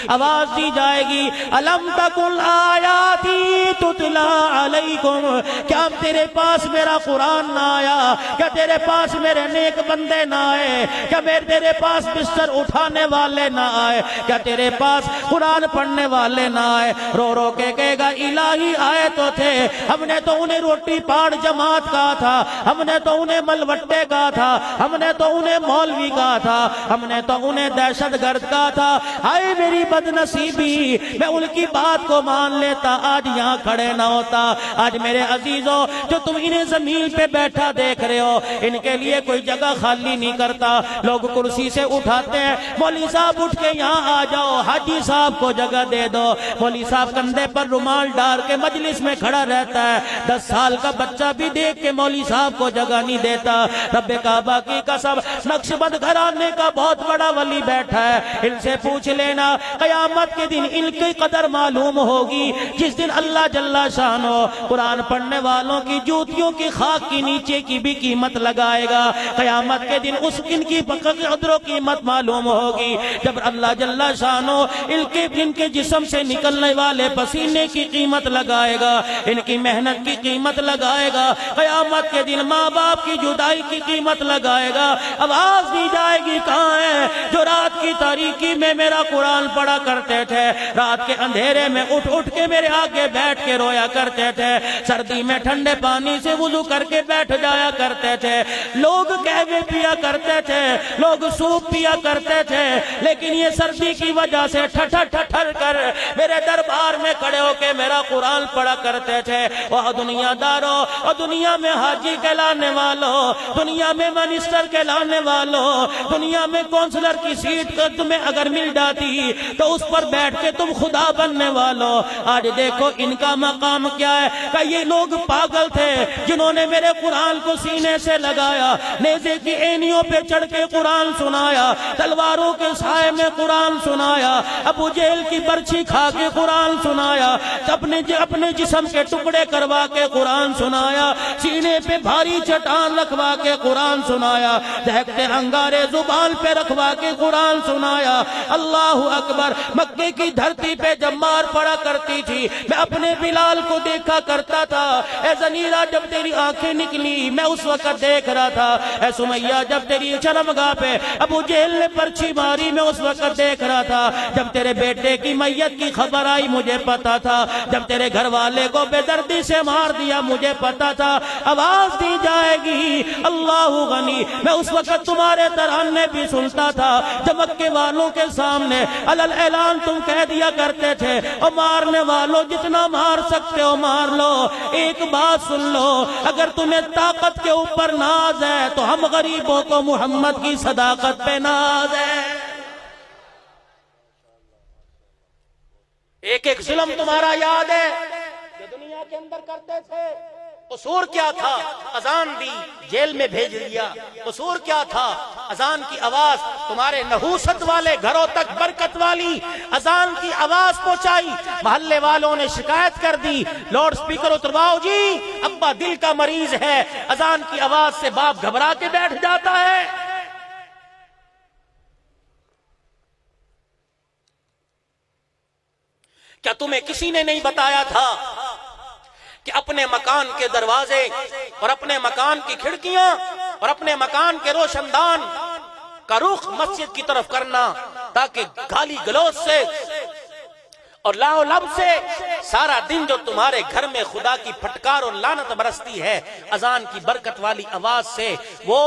آواز دی جائے گی الم تکن آیاتی تتلا علیکم، کیا تیرے پاس میرا قرآن نہ آیا؟ کیا تیرے پاس میرے نیک بندے نہ آئے؟ کیا تیرے پاس بستر اٹھانے والے نہ آئے؟ کیا تیرے پاس قرآن پڑھنے والے نہ آئے؟ رو رو کے کہے گا الہی آئے تو تھے، ہم نے تو انہیں روٹی پاڑ جماعت کہا تھا، ہم نے تو انہیں ملوٹے کہا تھا، ہم نے تو انہیں مولوی کہا تھا، ہم نے تو انہیں دہشت گرد کہا تھا، ہائے میری بد نصیبی، میں ان کی بات کو مان لیتا آج یہاں کھڑے نہ ہوتا۔ آج میرے عزیزوں جو تم انہیں زمین پہ بیٹھا دیکھ رہے ہو، ان کے لیے کوئی جگہ خالی نہیں کرتا، لوگ کرسی سے اٹھاتے ہیں، مولوی صاحب اٹھ کے یہاں آ جاؤ، حاجی صاحب کو جگہ دے دو، مولوی صاحب کندھے پر رومال ڈال کے مجلس میں کھڑا رہتا ہے، 10 سال کا بچہ بھی دیکھ کے مولوی صاحب کو جگہ نہیں دیتا۔ رب کعبہ کی قسم، نقش بند گھرانے کا بہت بڑا ولی بیٹھا ہے، ان سے پوچھ لینا قیامت کے دن ان کی قدر معلوم ہوگی، جس دن اللہ جل شانہ قرآن پڑھنے والوں کی جوتیوں کی خاک کی نیچے کی بھی قیمت لگائے گا۔ قیامت کے دن اس ان کی قدر و قیمت معلوم ہوگی جب اللہ جل شانہ ان کے جسم سے نکلنے والے پسینے کی قیمت لگائے گا، ان کی محنت کی قیمت لگائے گا، قیامت کے دن ماں باپ کی جدائی کی قیمت لگائے گا۔ آواز دی جائے گی کہاں ہے جو رات کی تاریکی میں میرا قرآن پڑھا کرتے تھے، رات کے اندھیرے میں اٹھ اٹھ کے میرے آگے بیٹھ کے رویا کرتے تھے، سردی میں ٹھنڈے پانی سے وضو کر کے بیٹھ جایا کرتے تھے، لوگ قہوے پیا کرتے تھے، لوگ سوپ پیا کرتے تھے، لیکن یہ سردی کی وجہ سے ٹھٹھر ٹھٹھر کر میرے دربار میں کھڑے ہو کے میرا قرآن پڑھا کرتے تھے۔ وہ دنیا داروں اور دنیا میں حاجی کہلانے والوں، دنیا میں منسٹر کہلانے والوں، دنیا میں کونسلر کی سیٹ کا تمہیں اگر مل جاتی تو اس پر بیٹھ کے تم خدا بننے والوں، آج دیکھو ان کا مقام کیا ہے کہ یہ لوگ پاگل تھے جنہوں نے میرے قرآن کو سینے سے لگایا، نیزے کی اینیوں پہ چڑھ کے قرآن سنایا، تلواروں کے سائے میں قرآن سنایا، ابو جہل کی برچھی کھا کے قرآن سنایا، اپنے جسم کے ٹکڑے کروا کے قرآن سنایا، سینے پہ بھاری چٹان رکھوا کے قرآن سنایا، دہکتے انگارے زبان پہ رکھوا کے قرآن سنایا۔ اللہ اکبر۔ مکے کی دھرتی پہ جب مار پڑا کرتی تھی میں اپنے بلال کو دیکھا کرتا تھا، اے زنیرہ جب تیری آنکھیں نکلی میں اس وقت دیکھ رہا تھا، اے سمیہ جب تیری شرمگاہ پہ ابو جہل نے پرچھی ماری میں اس وقت دیکھ رہا تھا، جب تیرے بیٹے کی میت کی خبر آئی مجھے پتا تھا، جب تیرے گھر والے کو بے دردی سے مار دیا مجھے پتا تھا۔ آواز دی جائے گی اللہ غنی، میں اس وقت تمہارے ترانے بھی سنتا تھا جب مکے والوں کے سامنے علل اعلان تم کہہ دیا کرتے تھے اور مارنے والوں جتنا مار سکتے ہو مار لو، ایک بات سن لو، اگر تمہیں طاقت کے اوپر ناز ہے تو ہم غریبوں کو محمد کی صداقت پہ ناز ہے۔ ایک ایک ظلم تمہارا یاد ہے جو دنیا کے اندر کرتے تھے، قصور کیا تھا؟ اذان دی جیل میں بھیج دیا، قصور کیا تھا؟ اذان کی آواز تمہارے نحوست والے گھروں تک برکت والی اذان کی آواز پہنچائی، محلے والوں نے شکایت کر دی، لاؤڈ سپیکر اترواؤ جی، ابا دل کا مریض ہے، اذان کی آواز سے باپ گھبرا کے بیٹھ جاتا ہے۔ کیا تمہیں کسی نے نہیں بتایا تھا کہ اپنے مکان کے دروازے اور اپنے مکان کی کھڑکیاں اور اپنے مکان کے روشن دان کا رخ مسجد کی طرف کرنا تاکہ گالی گلوچ سے اور لا و لب سے سارا دن جو تمہارے گھر میں خدا کی پھٹکار اور لعنت برستی ہے اذان کی برکت والی آواز سے وہ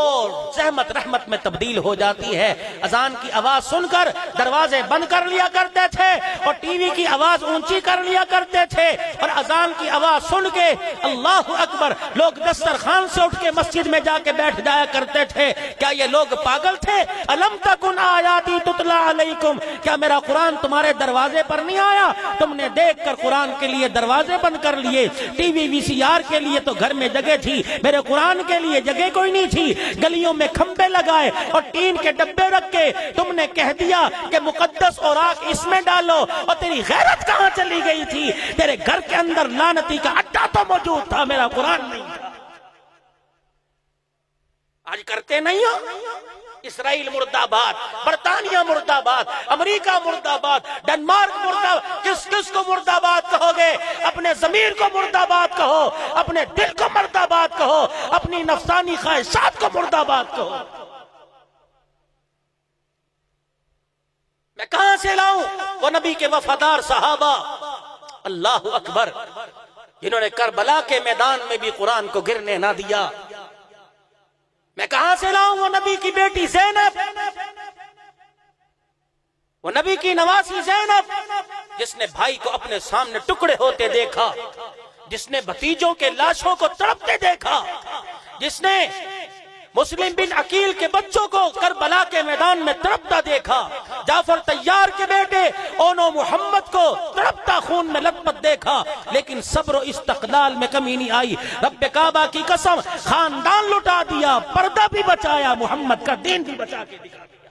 زحمت رحمت میں تبدیل ہو جاتی ہے۔ اذان کی آواز سن کر دروازے بند کر لیا کرتے تھے اور ٹی وی کی آواز اونچی کر لیا کرتے تھے، اور اذان کی آواز سن کے اللہ اکبر لوگ دسترخوان سے اٹھ کے مسجد میں جا کے بیٹھ جایا کرتے تھے۔ کیا یہ لوگ پاگل تھے؟ الم تکن آیاتی تتلا علیکم، کیا میرا قرآن تمہارے دروازے پر نہیں آیا؟ تم نے دیکھ کر قرآن کے لیے دروازے بند کر لیے، ٹی وی وی سی آر کے لیے تو گھر میں جگہ تھی، میرے قرآن کے لیے جگہ کوئی نہیں تھی، گلیوں میں کھمبے لگائے اور ٹین کے ڈبے رکھ کے تم نے کہہ دیا کہ مقدس اوراق اس میں ڈالو، اور تیری غیرت کہاں چلی گئی تھی؟ تیرے گھر کے اندر لعنتی کا اڈا تو موجود تھا، میرا قرآن نہیں تھا۔ آج کرتے نہیں ہو؟ اسرائیل مرد آباد، برطانیہ مرد آباد، امریکہ مرد آباد، ڈنمارک مرد آباد. کس کو مرد آباد کہو گے؟ اپنے ضمیر کو مرد آباد کہو، اپنے دل کو مرد آباد کہو، اپنی نفسانی خواہشات کو مرد آباد کہو. میں کہاں سے لاؤں وہ نبی کے وفادار صحابہ، اللہ اکبر، جنہوں نے کربلا کے میدان میں بھی قرآن کو گرنے نہ دیا. میں کہاں سے لاؤں وہ نبی کی بیٹی زینب، وہ نبی کی نواسی زینب، جس نے بھائی کو اپنے سامنے ٹکڑے ہوتے دیکھا، جس نے بھتیجوں کے لاشوں کو تڑپتے دیکھا، جس نے مسلم بن عقیل کے بچوں کو کربلا کے میدان میں تڑپتا دیکھا، جعفر طیار کے بیٹے اونو محمد کو تڑپتا خون میں لت پت دیکھا، لیکن صبر و استقلال میں کمی نہیں آئی. رب کعبہ کی قسم، خاندان لٹا دیا، پردہ بھی بچایا، محمد کا دین بھی بچا کے دکھا دیا.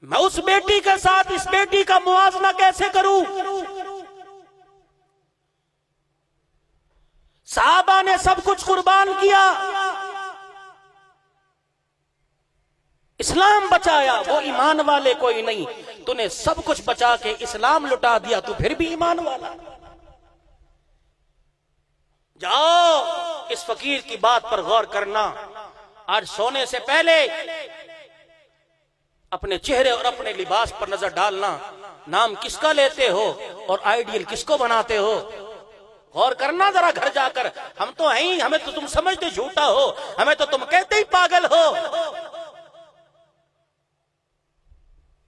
میں اس بیٹی کے ساتھ اس بیٹی کا موازنہ کیسے کروں؟ صحابہ نے سب کچھ قربان کیا، اسلام بچایا، وہ ایمان والے کوئی نہیں. تو نے سب کچھ بچا کے اسلام لٹا دیا، تو پھر بھی ایمان والا؟ جاؤ اس فقیر کی بات پر غور کرنا. آج سونے سے پہلے اپنے چہرے اور اپنے لباس پر نظر ڈالنا. نام کس کا لیتے ہو اور آئیڈیل کس کو بناتے ہو؟ غور کرنا ذرا گھر جا کر. ہم تو ہیں ہی، ہمیں تو تم سمجھتے جھوٹا ہو، ہمیں تو تم کہتے ہی پاگل ہو،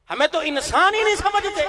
ہمیں تو انسان ہی نہیں سمجھتے.